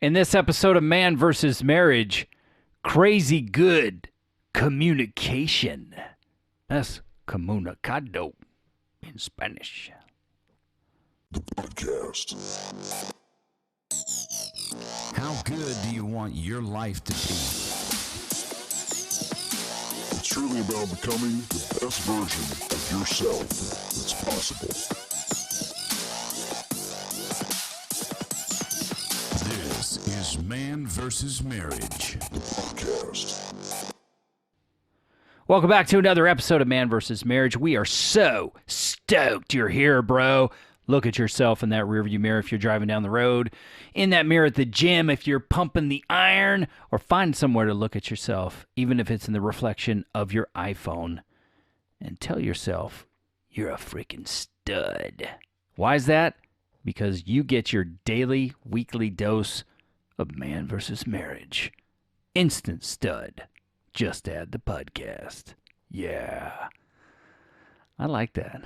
In this episode of Man vs. Marriage, crazy good communication. That's comunicado in Spanish. The podcast. How good do you want your life to be? It's truly about becoming the best version of yourself that's possible. This is Man vs. Marriage. The podcast. Welcome back to another episode of Man vs. Marriage. We are so stoked you're here, bro. Look at yourself in that rearview mirror if you're driving down the road, in that mirror at the gym if you're pumping the iron, or find somewhere to look at yourself, even if it's in the reflection of your iPhone, and tell yourself you're a freaking stud. Why is that? Because you get your daily, weekly dose of Man vs. Marriage. Instant stud. Just add the podcast. Yeah. I like that.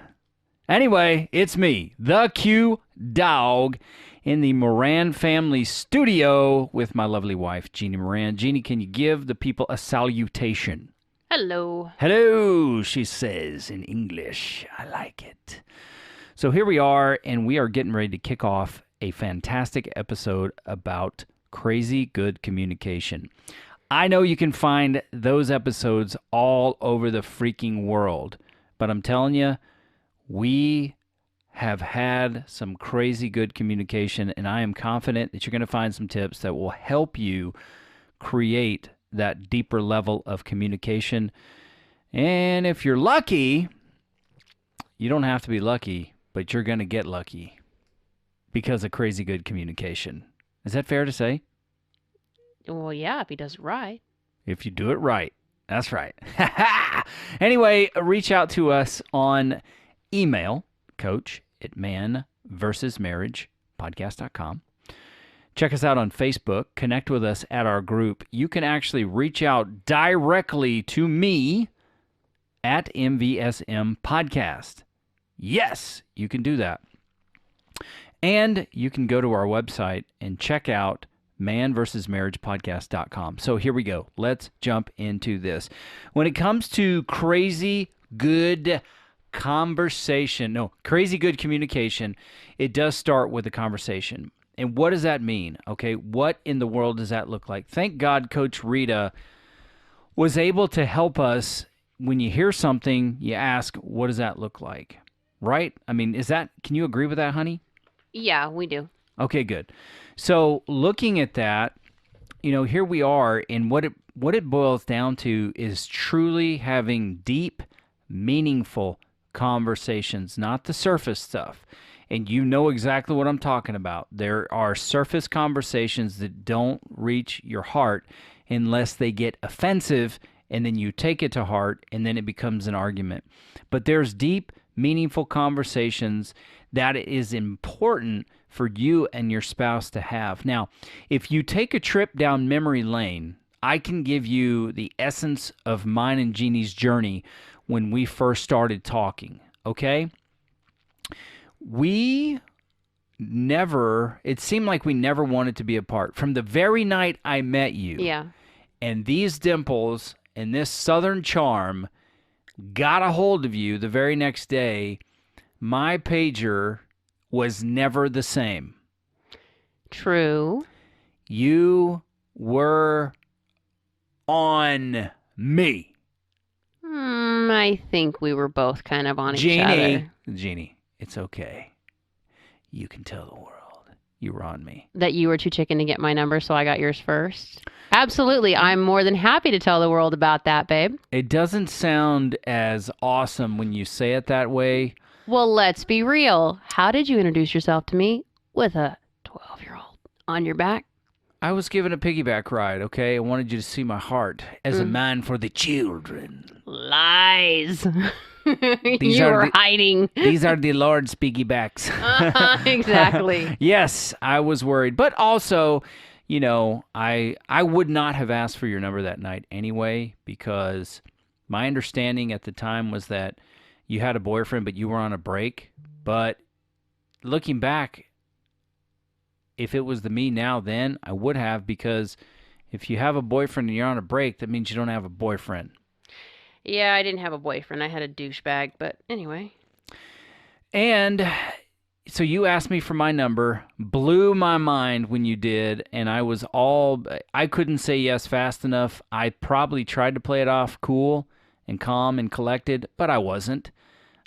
Anyway, it's me, the Q Dog, in the Moran family studio with my lovely wife, Jeannie Moran. Jeannie, can you give the people a salutation? Hello. Hello, she says in English. I like it. So here we are, and we are getting ready to kick off a fantastic episode about crazy good communication. I know you can find those episodes all over the freaking world, but I'm telling you, we have had some crazy good communication, and I am confident that you're going to find some tips that will help you create that deeper level of communication. And if you're lucky, you don't have to be lucky, but you're going to get lucky because of crazy good communication. Is that fair to say? Well, yeah, if he does it right. If you do it right. That's right. Anyway, reach out to us on email, coach@manvsmarriagepodcast.com. Check us out on Facebook. Connect with us at our group. You can actually reach out directly to me at MVSM Podcast. Yes, you can do that. And you can go to our website and check out manvsmarriagepodcast.com. So here we go. Let's jump into this. When it comes to crazy good crazy good communication, it does start with a conversation. And what does that mean? Okay, what in the world does that look like? Thank God Coach Rita was able to help us. When you hear something, you ask, what does that look like? Right? I mean, can you agree with that, honey? Yeah, we do. Okay, good. So looking at that, here we are, and what it boils down to is truly having deep, meaningful conversations, not the surface stuff. And you know exactly what I'm talking about. There are surface conversations that don't reach your heart unless they get offensive, and then you take it to heart, and then it becomes an argument. But there's deep, meaningful conversations that is important for you and your spouse to have. Now, if you take a trip down memory lane, I can give you the essence of mine and Jeannie's journey when we first started talking, okay? It seemed like we never wanted to be apart. From the very night I met you, Yeah. and these dimples and this southern charm got a hold of you the very next day, my pager was never the same. True. You were on me. I think we were both kind of on each other. Jeannie, it's okay. You can tell the world you were on me. That you were too chicken to get my number, so I got yours first. Absolutely. I'm more than happy to tell the world about that, babe. It doesn't sound as awesome when you say it that way. Well, let's be real. How did you introduce yourself to me with a 12-year-old on your back? I was given a piggyback ride, okay? I wanted you to see my heart as a man for the children. Lies. You were hiding. These are the Lord's piggybacks. Exactly. Yes, I was worried. But also, I would not have asked for your number that night anyway, because my understanding at the time was that you had a boyfriend, but you were on a break. But looking back, if it was the me now then, I would have, because if you have a boyfriend and you're on a break, that means you don't have a boyfriend. Yeah, I didn't have a boyfriend. I had a douchebag, but anyway. And so you asked me for my number, blew my mind when you did, and I couldn't say yes fast enough. I probably tried to play it off cool and calm and collected, but I wasn't.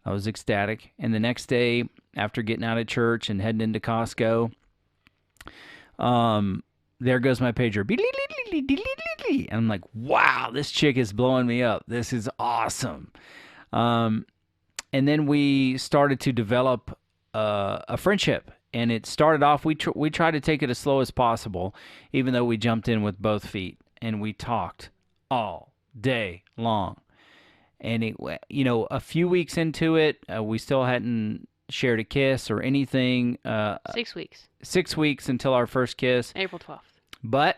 I was ecstatic. And the next day, after getting out of church and heading into Costco, there goes my pager. And I'm like, wow, this chick is blowing me up. This is awesome. And then we started to develop a friendship. And it started off, we tried to take it as slow as possible, even though we jumped in with both feet. And we talked all day long. And, a few weeks into it, we still hadn't shared a kiss or anything. 6 weeks. 6 weeks until our first kiss. April 12th. But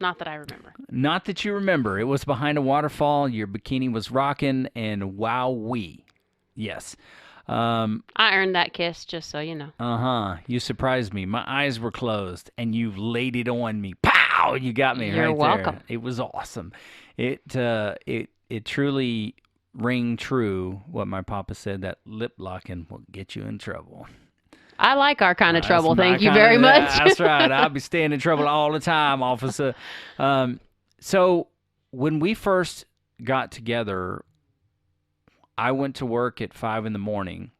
Not that I remember. not that you remember. It was behind a waterfall. Your bikini was rocking, and wowee. Yes. I earned that kiss, just so you know. Uh-huh. You surprised me. My eyes were closed, and you laid it on me. Pow! You got me You're right welcome. there. It was awesome. It truly ring true what my papa said, that lip locking will get you in trouble. I like our kind of trouble. That's my Thank you kinda- very much. That's right. I'll be staying in trouble all the time, officer. So when we first got together, I went to work at 5 a.m,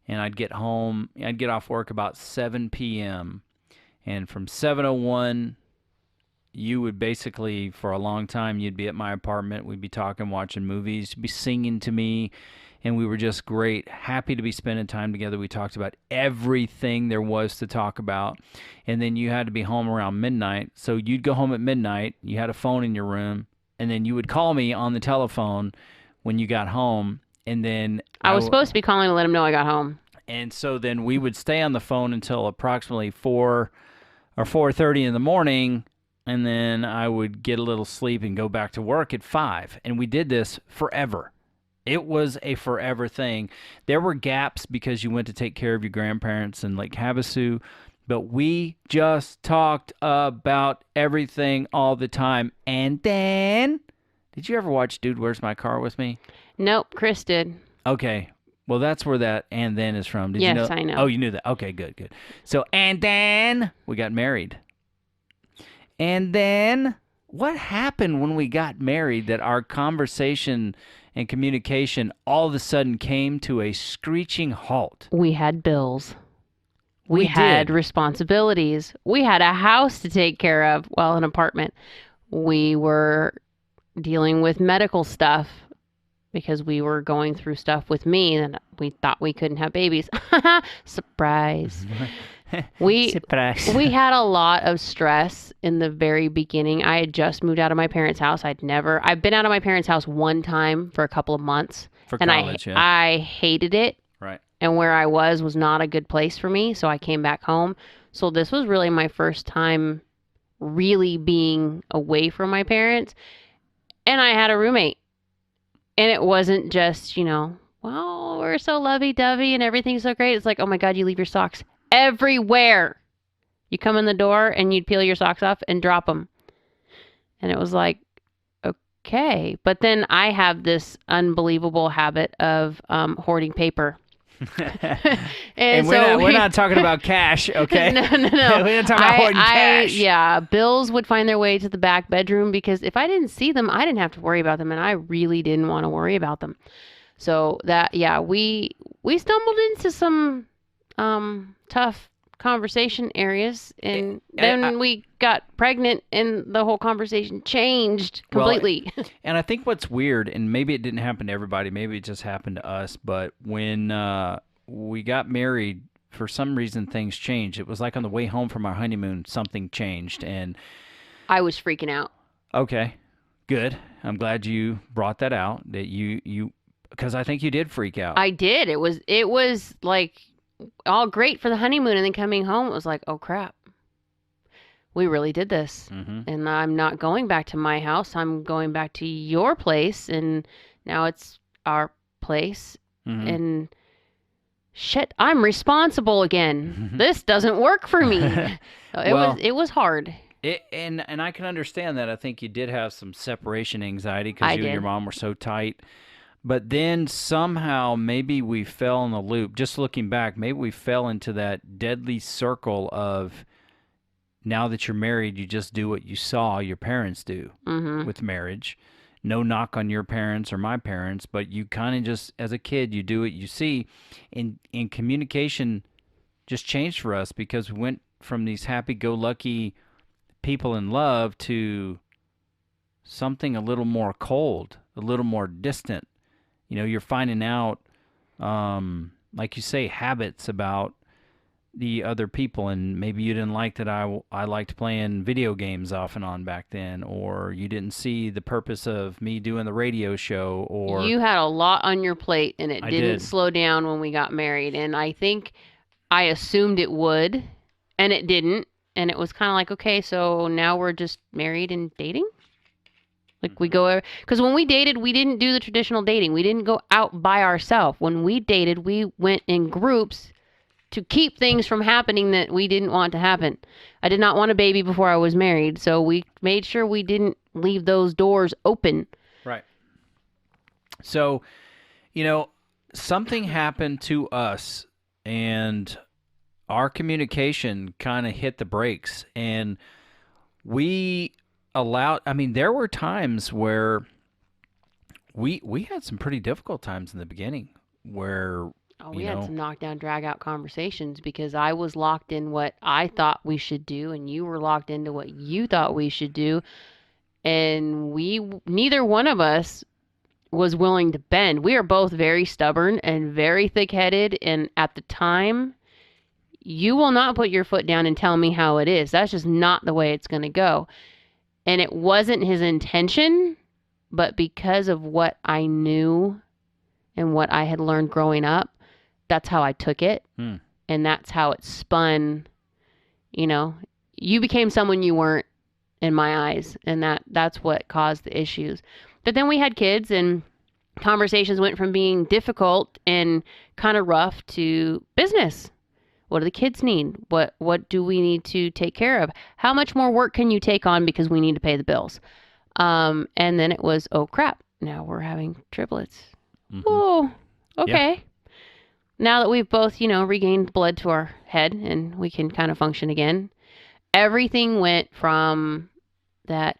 and I'd get off work about 7 p.m. And from 7:01, you would basically, for a long time, you'd be at my apartment. We'd be talking, watching movies. You'd be singing to me, and we were just great. Happy to be spending time together. We talked about everything there was to talk about. And then you had to be home around midnight. So you'd go home at midnight. You had a phone in your room, and then you would call me on the telephone when you got home. And then I was supposed to be calling to let him know I got home. And so then we would stay on the phone until approximately 4 or 4:30 in the morning. And then I would get a little sleep and go back to work at 5. And we did this forever. It was a forever thing. There were gaps because you went to take care of your grandparents in Lake Havasu. But we just talked about everything all the time. And then, did you ever watch Dude, Where's My Car with me? Nope, Chris did. Okay. Well, that's where that "and then" is from. Did you know? Yes, I know. Oh, you knew that. Okay, good. So, and then we got married. And then what happened when we got married that our conversation and communication all of a sudden came to a screeching halt? We had bills. We We had did. responsibilities. We had a house to take care of. Well, an apartment. We were dealing with medical stuff because we were going through stuff with me and we thought we couldn't have babies. Surprise. We Surprise. we had a lot of stress in the very beginning. I had just moved out of my parents' house. I've been out of my parents' house one time for a couple of months. For and college, yeah. I hated it. Right. And where I was not a good place for me. So I came back home. So this was really my first time really being away from my parents. And I had a roommate. And it wasn't just, well, we're so lovey-dovey and everything's so great. It's like, oh my God, you leave your socks everywhere. You come in the door and you'd peel your socks off and drop them. And it was like, okay. But then I have this unbelievable habit of hoarding paper. And we're not talking about cash, okay? No. We're not talking about hoarding cash. Yeah, bills would find their way to the back bedroom because if I didn't see them, I didn't have to worry about them, and I really didn't want to worry about them. So we stumbled into some tough conversation areas, and then we got pregnant, and the whole conversation changed completely. Well, and I think what's weird, and maybe it didn't happen to everybody, maybe it just happened to us, but when we got married, for some reason things changed. It was like on the way home from our honeymoon, something changed, and I was freaking out. okay, good. I'm glad you brought that out, that you because I think you did freak out. I did. It was like all great for the honeymoon, and then coming home, it was like, oh crap, we really did this. Mm-hmm. And I'm not going back to my house. I'm going back to your place, and now it's our place. Mm-hmm. And shit, I'm responsible again. This doesn't work for me. So it was hard. And I can understand that. I think you did have some separation anxiety because you and your mom were so tight. But then somehow maybe we fell in the loop. Just looking back, maybe we fell into that deadly circle of now that you're married, you just do what you saw your parents do with marriage. No knock on your parents or my parents, but you kind of just, as a kid, you do what you see. And communication just changed for us because we went from these happy-go-lucky people in love to something a little more cold, a little more distant. You know, you're finding out, like you say, habits about the other people, and maybe you didn't like that I liked playing video games off and on back then, or you didn't see the purpose of me doing the radio show, or you had a lot on your plate, and it I didn't did. slow down when we got married. And I think I assumed it would, and it didn't. And it was kind of like, okay, so now we're just married and dating? Like we go, because when we dated, we didn't do the traditional dating. We didn't go out by ourselves. When we dated, we went in groups to keep things from happening that we didn't want to happen. I did not want a baby before I was married, so we made sure we didn't leave those doors open. Right. So, you know, something happened to us, and our communication kind of hit the brakes, and we allowed, I mean, there were times where we had some pretty difficult times in the beginning where, Oh, we had some knockdown dragout conversations because I was locked in what I thought we should do, and you were locked into what you thought we should do, and neither one of us was willing to bend. We are both very stubborn and very thick-headed, and at the time, you will not put your foot down and tell me how it is. That's just not the way it's going to go. And it wasn't his intention, but because of what I knew and what I had learned growing up, that's how I took it. And that's how it spun. You know, you became someone you weren't in my eyes, and that's what caused the issues. But then we had kids, and conversations went from being difficult and kind of rough to business. What do the kids need? What do we need to take care of? How much more work can you take on because we need to pay the bills? And then it was, oh crap, now we're having triplets. Oh, okay. Yeah. Now that we've both, regained blood to our head and we can kind of function again, everything went from that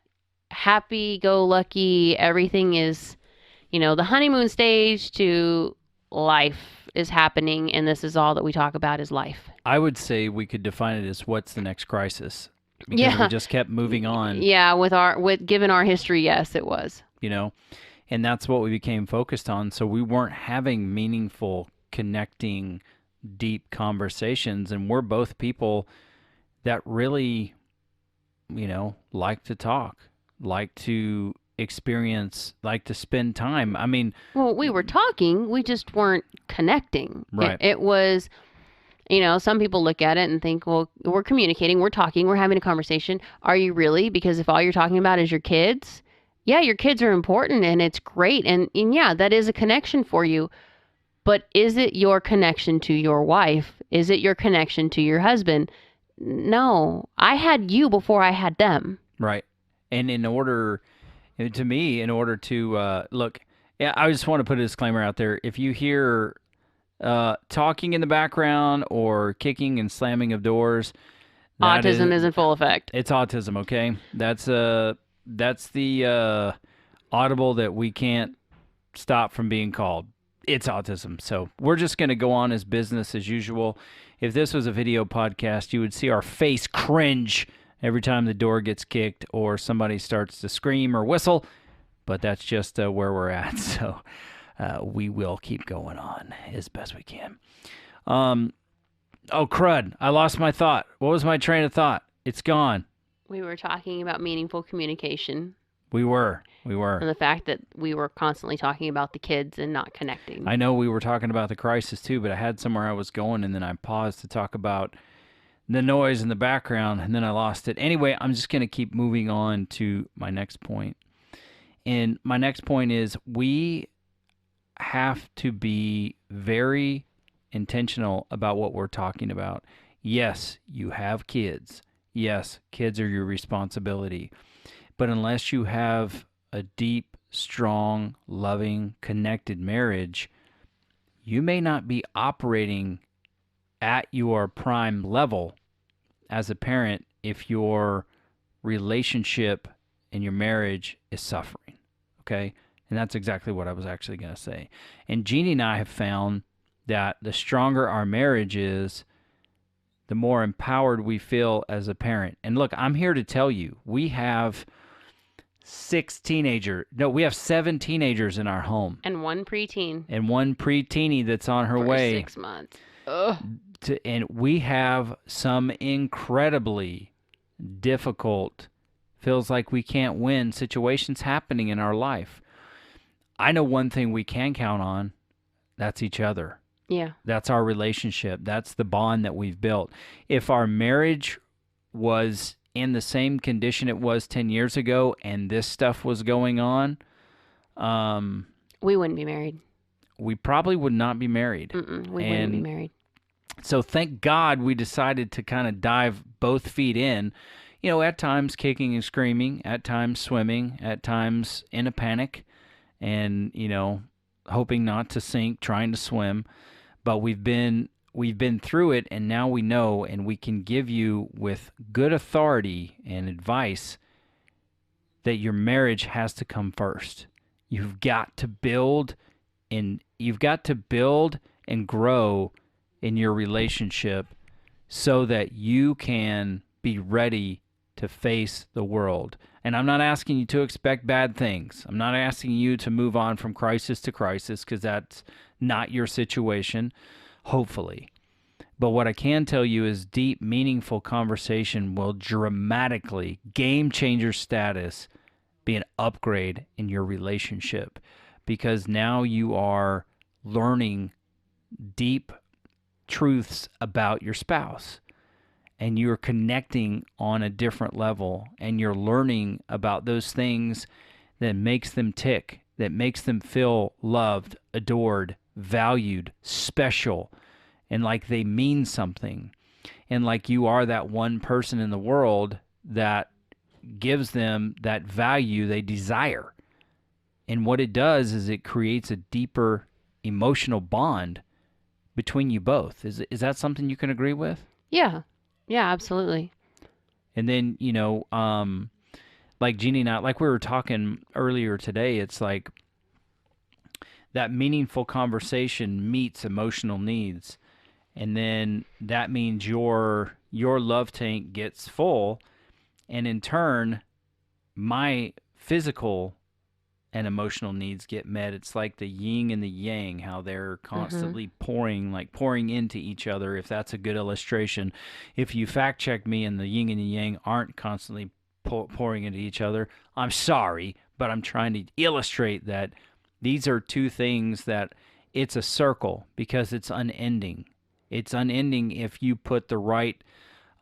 happy-go-lucky, everything is, the honeymoon stage to life is happening, and this is all that we talk about is life. I would say we could define it as what's the next crisis. Because we just kept moving on. Yeah, given our history, yes, it was. And that's what we became focused on. So we weren't having meaningful, connecting, deep conversations. And we're both people that really, like to talk, like to experience, like to spend time. I mean... Well, we were talking, we just weren't connecting. Right. It was... some people look at it and think, well, we're communicating, we're talking, we're having a conversation. Are you really? Because if all you're talking about is your kids, yeah, your kids are important and it's great. And yeah, that is a connection for you. But is it your connection to your wife? Is it your connection to your husband? No, I had you before I had them. Right. And in order to, look, yeah, I just want to put a disclaimer out there. If you hear... talking in the background or kicking and slamming of doors. Autism is in full effect. It's autism, okay? That's the audible that we can't stop from being called. It's autism. So we're just going to go on as business as usual. If this was a video podcast, you would see our face cringe every time the door gets kicked or somebody starts to scream or whistle. But that's just where we're at. So... we will keep going on as best we can. Oh, crud. I lost my thought. What was my train of thought? It's gone. We were talking about meaningful communication. We were. And the fact that we were constantly talking about the kids and not connecting. I know we were talking about the crisis too, but I had somewhere I was going, and then I paused to talk about the noise in the background, and then I lost it. Anyway, I'm just going to keep moving on to my next point. And my next point is we have to be very intentional about what we're talking about. Yes, you have kids. Yes, kids are your responsibility. But unless you have a deep, strong, loving, connected marriage, you may not be operating at your prime level as a parent if your relationship and your marriage is suffering. Okay? And that's exactly what I was actually going to say. And Jeannie and I have found that the stronger our marriage is, the more empowered we feel as a parent. And look, I'm here to tell you, we have 7 teenagers in our home. And one preteen. And one preteenie that's on her for way. 6 months. Ugh. And we have some incredibly difficult, feels like we can't win situations happening in our life. I know one thing we can count on, that's each other. Yeah. That's our relationship. That's the bond that we've built. If our marriage was in the same condition it was 10 years ago and this stuff was going on, we wouldn't be married. We probably would not be married. We wouldn't be married. So thank God we decided to kind of dive both feet in, at times kicking and screaming, at times swimming, at times in a panic and, hoping not to sink, trying to swim. But we've been through it, and now we know, and we can give you with good authority and advice that your marriage has to come first. You've got to build and grow in your relationship so that you can be ready to face the world. And I'm not asking you to expect bad things. I'm not asking you to move on from crisis to crisis, because that's not your situation, hopefully. But what I can tell you is deep, meaningful conversation will dramatically, game changer status, be an upgrade in your relationship, because now you are learning deep truths about your spouse, and you're connecting on a different level, and you're learning about those things that makes them tick, that makes them feel loved, adored, valued, special, and like they mean something, and like you are that one person in the world that gives them that value they desire. And what it does is it creates a deeper emotional bond between you both. Is that something you can agree with? Yeah. Yeah, absolutely. And then, like Jeannie and I, like we were talking earlier today, it's like that meaningful conversation meets emotional needs. And then that means your love tank gets full. And in turn, my physical and emotional needs get met. It's like the yin and the yang, how they're constantly pouring into each other, if that's a good illustration. If you fact check me and the yin and the yang aren't constantly pouring into each other, I'm sorry, but I'm trying to illustrate that these are two things that it's a circle, because it's unending. It's unending if you put the right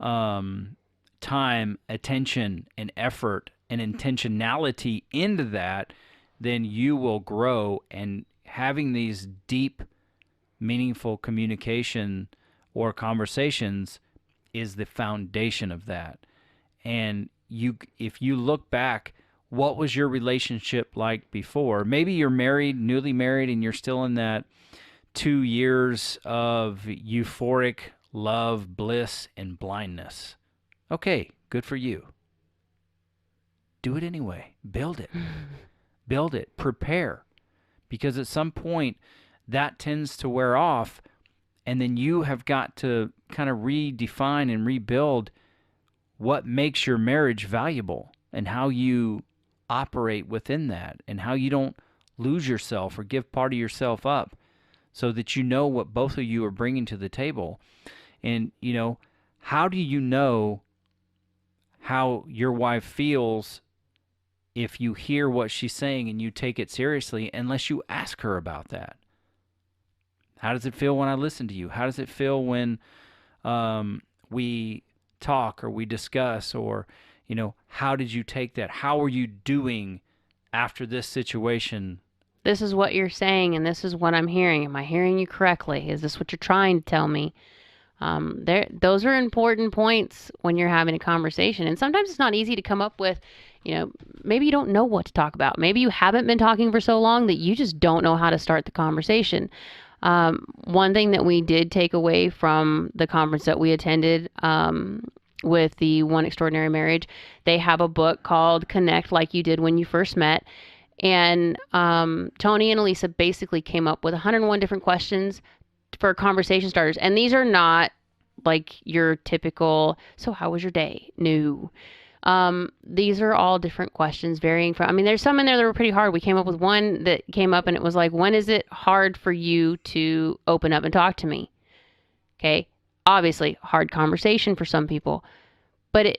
time, attention, and effort and intentionality into that, then you will grow. And having these deep, meaningful communication or conversations is the foundation of that. And if you look back, what was your relationship like before? Maybe you're married, newly married, and you're still in that 2 years of euphoric love, bliss, and blindness. Okay, good for you. Do it anyway. Build it. Build it. Prepare. Because at some point, that tends to wear off, and then you have got to kind of redefine and rebuild what makes your marriage valuable and how you operate within that, and how you don't lose yourself or give part of yourself up, so that you know what both of you are bringing to the table. And, how do you know how your wife feels if you hear what she's saying and you take it seriously, unless you ask her about that? How does it feel when I listen to you? How does it feel when we talk or we discuss, or, how did you take that? How are you doing after this situation This is what you're saying, and this is what I'm hearing. Am I hearing you correctly? Is this what you're trying to tell me? Those are important points when you're having a conversation. And sometimes it's not easy to come up with, maybe you don't know what to talk about. Maybe you haven't been talking for so long that you just don't know how to start the conversation. One thing that we did take away from the conference that we attended, with the One Extraordinary Marriage, they have a book called Connect Like You Did When You First Met. And Tony and Elisa basically came up with 101 different questions for conversation starters. And these are not like your typical, so how was your day? No. These are all different questions varying from, there's some in there that were pretty hard. We came up with one that came up and it was like, when is it hard for you to open up and talk to me? Okay. Obviously hard conversation for some people, but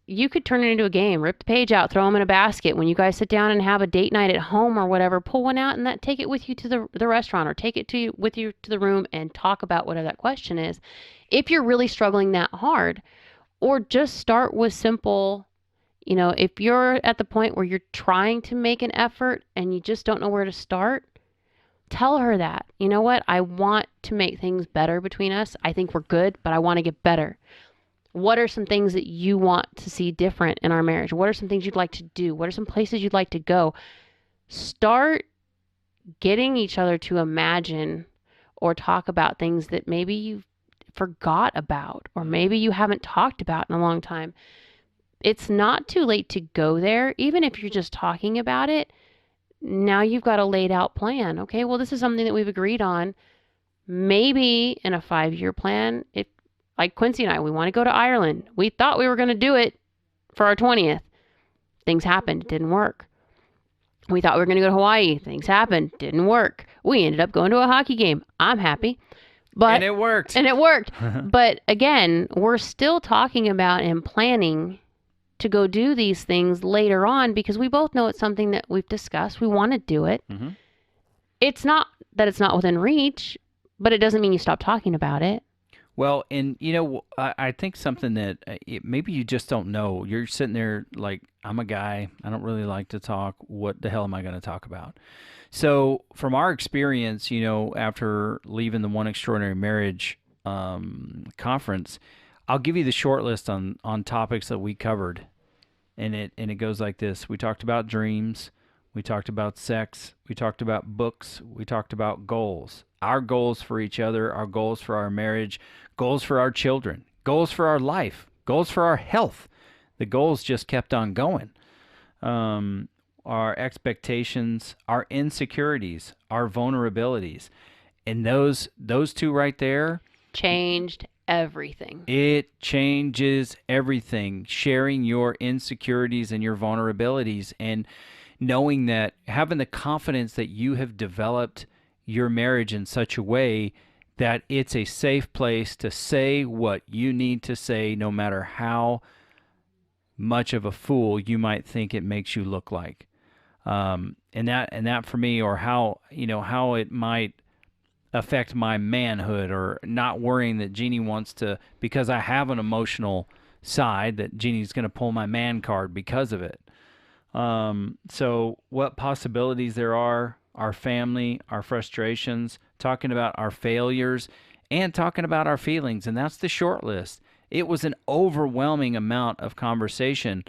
you could turn it into a game, rip the page out, throw them in a basket. When you guys sit down and have a date night at home or whatever, pull one out and take it with you to the restaurant, or take it with you to the room and talk about whatever that question is. If you're really struggling that hard, or just start with simple, if you're at the point where you're trying to make an effort and you just don't know where to start, tell her that, you know what, I want to make things better between us. I think we're good, but I want to get better. What are some things that you want to see different in our marriage? What are some things you'd like to do? What are some places you'd like to go? Start getting each other to imagine or talk about things that maybe you forgot about, or maybe you haven't talked about in a long time. It's not too late to go there, even if you're just talking about it. Now you've got a laid out plan. Okay, well, this is something that we've agreed on. Maybe in a 5-year plan, if like Quincy and I, we want to go to Ireland. We thought we were going to do it for our 20th. Things happened. It didn't work. We thought we were going to go to Hawaii. Things happened. Didn't work. We ended up going to a hockey game. I'm happy. And it worked. But again, we're still talking about and planning to go do these things later on, because we both know it's something that we've discussed. We want to do it. Mm-hmm. It's not that it's not within reach, but it doesn't mean you stop talking about it. Well, and I think something that maybe you just don't know. You're sitting there like, I'm a guy. I don't really like to talk. What the hell am I going to talk about? So from our experience, after leaving the One Extraordinary Marriage conference, I'll give you the short list on topics that we covered. And it goes like this. We talked about dreams. We talked about sex. We talked about books. We talked about goals. Our goals for each other, our goals for our marriage, goals for our children, goals for our life, goals for our health. The goals just kept on going. Our expectations, our insecurities, our vulnerabilities. And those two right there changed everything. It changes everything. Sharing your insecurities and your vulnerabilities, and knowing that, having the confidence that you have developed your marriage in such a way that it's a safe place to say what you need to say, no matter how much of a fool you might think it makes you look like. And that for me, or how it might affect my manhood, or not worrying that Jeannie wants to, because I have an emotional side, that Jeannie's going to pull my man card because of it. So what possibilities there are, our family, our frustrations, talking about our failures, and talking about our feelings. And that's the short list. It was an overwhelming amount of conversation,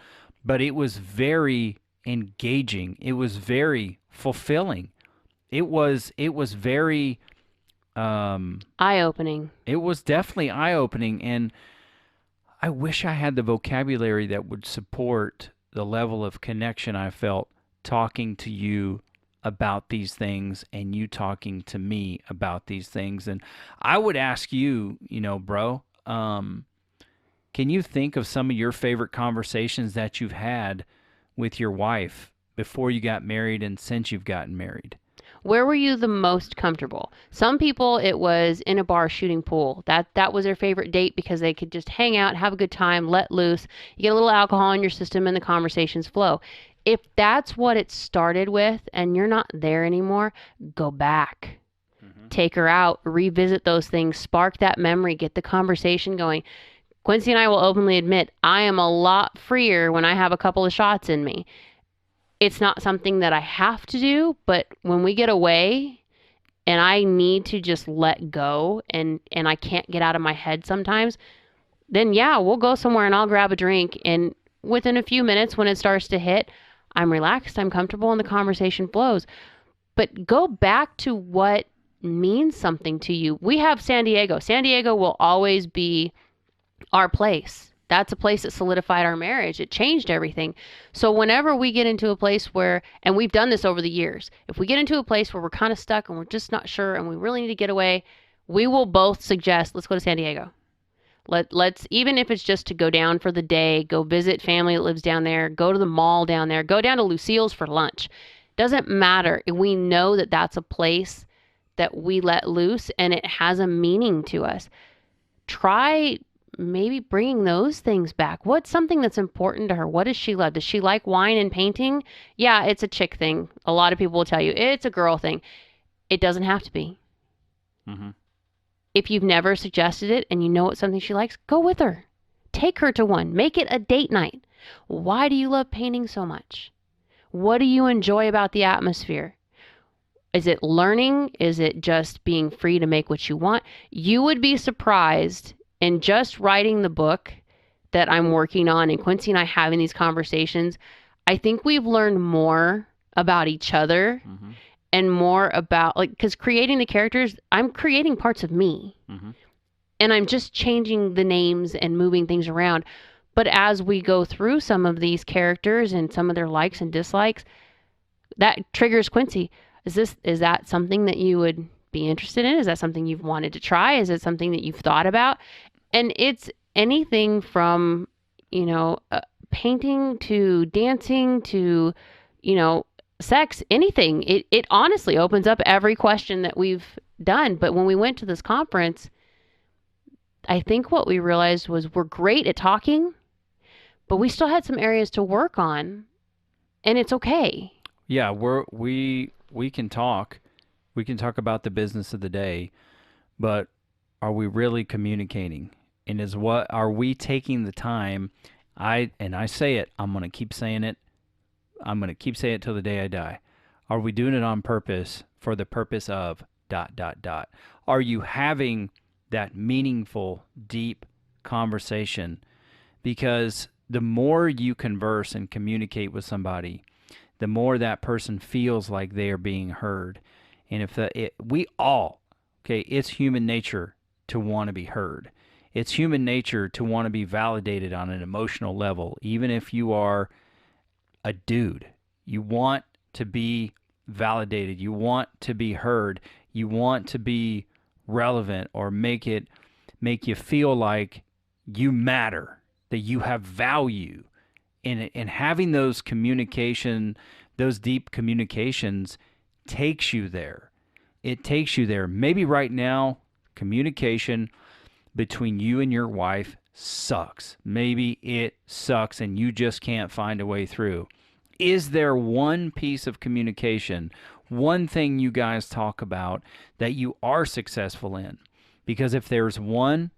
but it was very engaging. It was very fulfilling. It was very eye-opening. It was definitely eye-opening, and I wish I had the vocabulary that would support the level of connection I felt talking to you about these things, and you talking to me about these things. And I would ask you, bro, can you think of some of your favorite conversations that you've had with your wife before you got married and since you've gotten married? Where were you the most comfortable? Some people, it was in a bar shooting pool. That was their favorite date, because they could just hang out, have a good time, let loose. You get a little alcohol in your system and the conversations flow. If that's what it started with and you're not there anymore, go back. Mm-hmm. Take her out, revisit those things, spark that memory, get the conversation going. Quincy and I will openly admit, I am a lot freer when I have a couple of shots in me. It's not something that I have to do, but when we get away and I need to just let go and I can't get out of my head sometimes, then yeah, we'll go somewhere and I'll grab a drink. And within a few minutes when it starts to hit, I'm relaxed, I'm comfortable, and the conversation flows. But go back to what means something to you. We have San Diego. San Diego will always be our place. That's a place that solidified our marriage. It changed everything. So whenever we get into a place where, and we've done this over the years, if we get into a place where we're kind of stuck and we're just not sure and we really need to get away, we will both suggest, let's go to San Diego. Let's, even if it's just to go down for the day, go visit family that lives down there, go to the mall down there, go down to Lucille's for lunch. Doesn't matter. We know that that's a place that we let loose and it has a meaning to us. Try maybe bringing those things back. What's something that's important to her? What does she love? Does she like wine and painting? Yeah, it's a chick thing. A lot of people will tell you it's a girl thing. It doesn't have to be. Mm-hmm. If you've never suggested it and you know it's something she likes, go with her. Take her to one. Make it a date night. Why do you love painting so much? What do you enjoy about the atmosphere? Is it learning? Is it just being free to make what you want? You would be surprised in just writing the book that I'm working on and Quincy and I having these conversations. I think we've learned more about each other and more about, like, because creating the characters, I'm creating parts of me and I'm just changing the names and moving things around. But as we go through some of these characters and some of their likes and dislikes, that triggers Quincy. Is that something that you would be interested in? Is that something you've wanted to try? Is it something that you've thought about? And it's anything from, painting to dancing to, sex, anything. It honestly opens up every question that we've done. But when we went to this conference, I think what we realized was we're great at talking, but we still had some areas to work on, and it's okay. Yeah, we can talk. We can talk about the business of the day, but are we really communicating? And are we taking the time? I say it, I'm going to keep saying it. I'm going to keep saying it till the day I die. Are we doing it on purpose for the purpose of ... Are you having that meaningful, deep conversation? Because the more you converse and communicate with somebody, the more that person feels like they are being heard. And it's human nature to want to be heard. It's human nature to want to be validated on an emotional level. Even if you are a dude, you want to be validated. You want to be heard. You want to be relevant or make you feel like you matter, that you have value. And having those deep communications takes you there. It takes you there. Maybe right now, communication between you and your wife sucks. Maybe it sucks and you just can't find a way through. Is there one piece of communication, one thing you guys talk about that you are successful in? Because if there's one,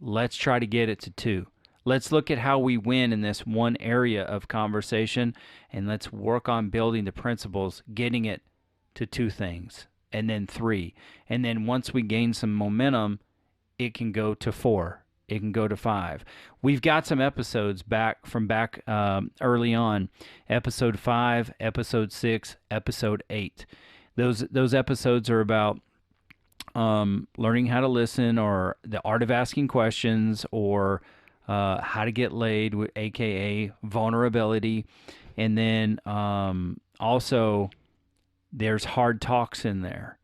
let's try to get it to two. Let's look at how we win in this one area of conversation, and let's work on building the principles, getting it to two things, and then three. And then once we gain some momentum, it can go to four. It can go to five. We've got some episodes back early on. Episode 5, Episode 6, Episode 8. Those episodes are about learning how to listen, or the art of asking questions, or how to get laid, aka vulnerability. And then also there's hard talks in there.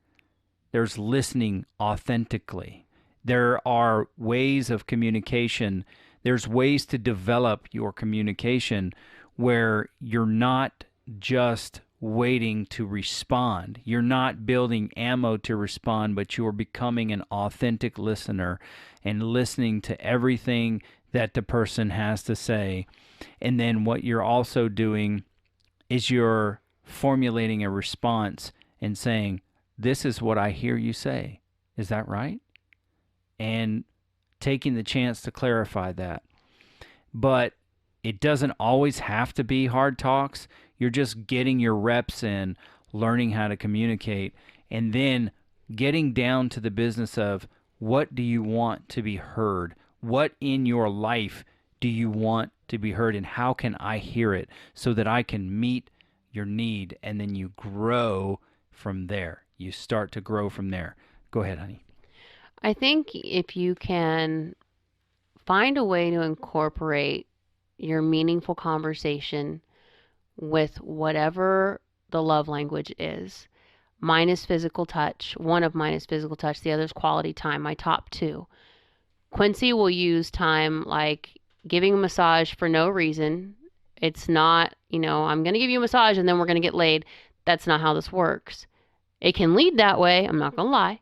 There's listening authentically. There are ways of communication. There's ways to develop your communication where you're not just waiting to respond. You're not building ammo to respond, but you're becoming an authentic listener and listening to everything that the person has to say. And then what you're also doing is you're formulating a response and saying, this is what I hear you say. Is that right? And taking the chance to clarify that. But it doesn't always have to be hard talks. You're just getting your reps in, learning how to communicate, and then getting down to the business of what do you want to be heard? What in your life do you want to be heard, and how can I hear it so that I can meet your need? And then you grow from there. You start to grow from there. Go ahead, honey. I think if you can find a way to incorporate your meaningful conversation with whatever the love language is. Mine is physical touch. One of mine is physical touch. The other is quality time, my top two. Quincy will use time like giving a massage for no reason. It's not, I'm going to give you a massage and then we're going to get laid. That's not how this works. It can lead that way, I'm not going to lie.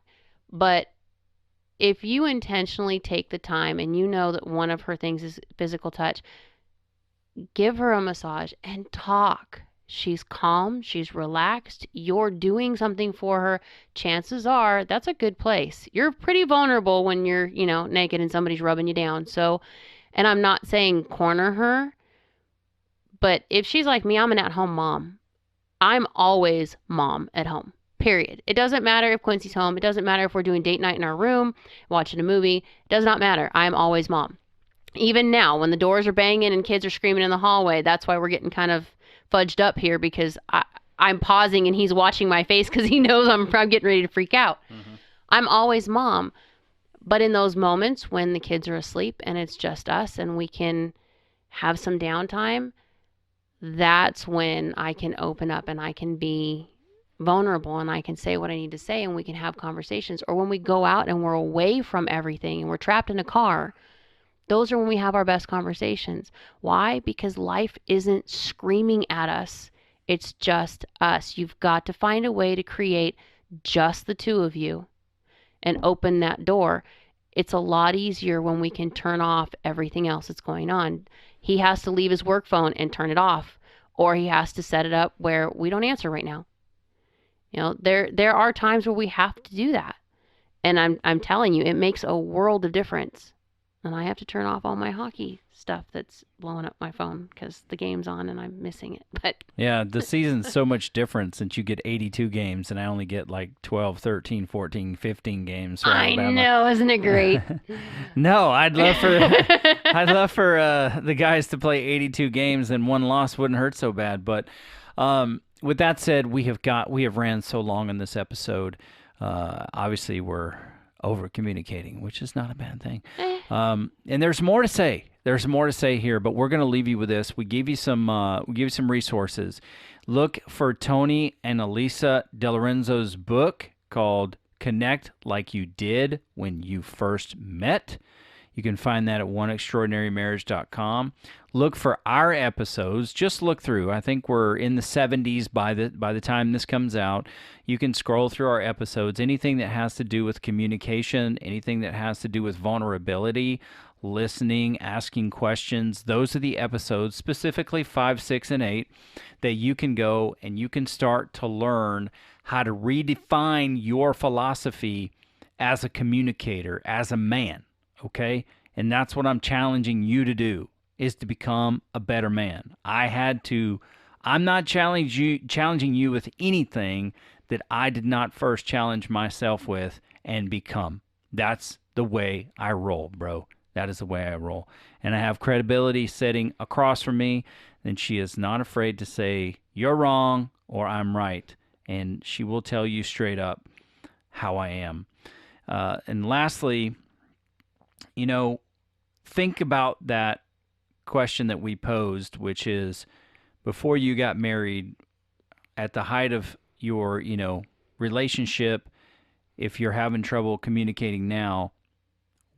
But if you intentionally take the time and you know that one of her things is physical touch, give her a massage and talk. She's calm, she's relaxed, you're doing something for her. Chances are that's a good place. You're pretty vulnerable when you're, naked and somebody's rubbing you down. So, and I'm not saying corner her, but if she's like me, I'm an at-home mom. I'm always mom at home. Period. It doesn't matter if Quincy's home. It doesn't matter if we're doing date night in our room, watching a movie. It does not matter. I'm always mom. Even now, when the doors are banging and kids are screaming in the hallway, that's why we're getting kind of fudged up here, because I'm pausing and he's watching my face because he knows I'm getting ready to freak out. Mm-hmm. I'm always mom. But in those moments when the kids are asleep and it's just us and we can have some downtime, that's when I can open up and I can be vulnerable and I can say what I need to say and we can have conversations. Or when we go out and we're away from everything and we're trapped in a car, those are when we have our best conversations. Why? Because life isn't screaming at us. It's just us. You've got to find a way to create just the two of you and open that door. It's a lot easier when we can turn off everything else that's going on. He has to leave his work phone and turn it off, or he has to set it up where we don't answer right now. There are times where we have to do that. And I'm telling you, it makes a world of difference. And I have to turn off all my hockey stuff that's blowing up my phone because the game's on and I'm missing it. But yeah, the season's so much different since you get 82 games and I only get like 12, 13, 14, 15 games for Alabama. I know, isn't it great? No, I'd love for the guys to play 82 games and one loss wouldn't hurt so bad. But with that said, we have ran so long in this episode. Obviously, we're over communicating, which is not a bad thing. And there's more to say. There's more to say here, but we're going to leave you with this. We gave you some resources. Look for Tony and Elisa DeLorenzo's book called Connect Like You Did When You First Met. You can find that at oneextraordinarymarriage.com. Look for our episodes. Just look through. I think we're in the 70s by the time this comes out. You can scroll through our episodes. Anything that has to do with communication, anything that has to do with vulnerability, listening, asking questions, those are the episodes, specifically 5, 6, and 8, that you can go and you can start to learn how to redefine your philosophy as a communicator, as a man. Okay? And that's what I'm challenging you to do, is to become a better man. I'm not challenging you with anything that I did not first challenge myself with and become. That's the way I roll, bro. That is the way I roll. And I have credibility sitting across from me, and she is not afraid to say, you're wrong or I'm right. And she will tell you straight up how I am. And lastly, think about that question that we posed, which is, before you got married, at the height of your, relationship, if you're having trouble communicating now,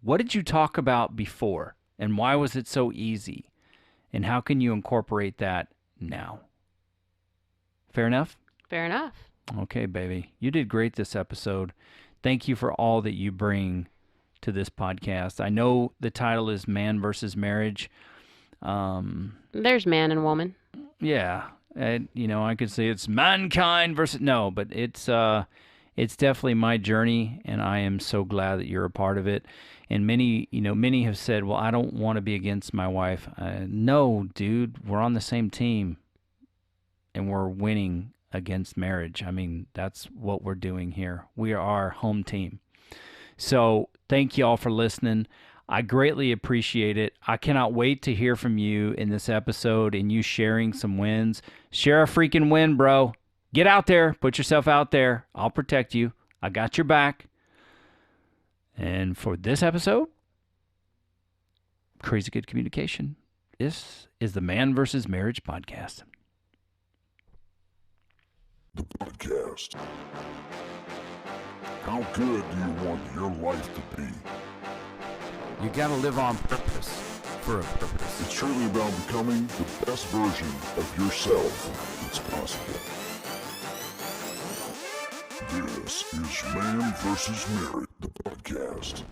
what did you talk about before? And why was it so easy? And how can you incorporate that now? Fair enough? Fair enough. Okay, baby. You did great this episode. Thank you for all that you bring to this podcast. I know the title is Man versus Marriage. There's man and woman. Yeah. I could say it's mankind versus... No, but it's definitely my journey, and I am so glad that you're a part of it. And many have said, well, I don't want to be against my wife. No, dude, we're on the same team. and we're winning against marriage. I mean, that's what we're doing here. We are our home team. So thank you all for listening. I greatly appreciate it. I cannot wait to hear from you in this episode and you sharing some wins. Share a freaking win, bro. Get out there. Put yourself out there. I'll protect you. I got your back. And for this episode, Crazy Good Communication, this is the Man vs. Marriage podcast. The podcast. How good do you want your life to be? You gotta live on purpose, for a purpose. It's truly about becoming the best version of yourself that's possible. This is Man vs. Marriage, the podcast.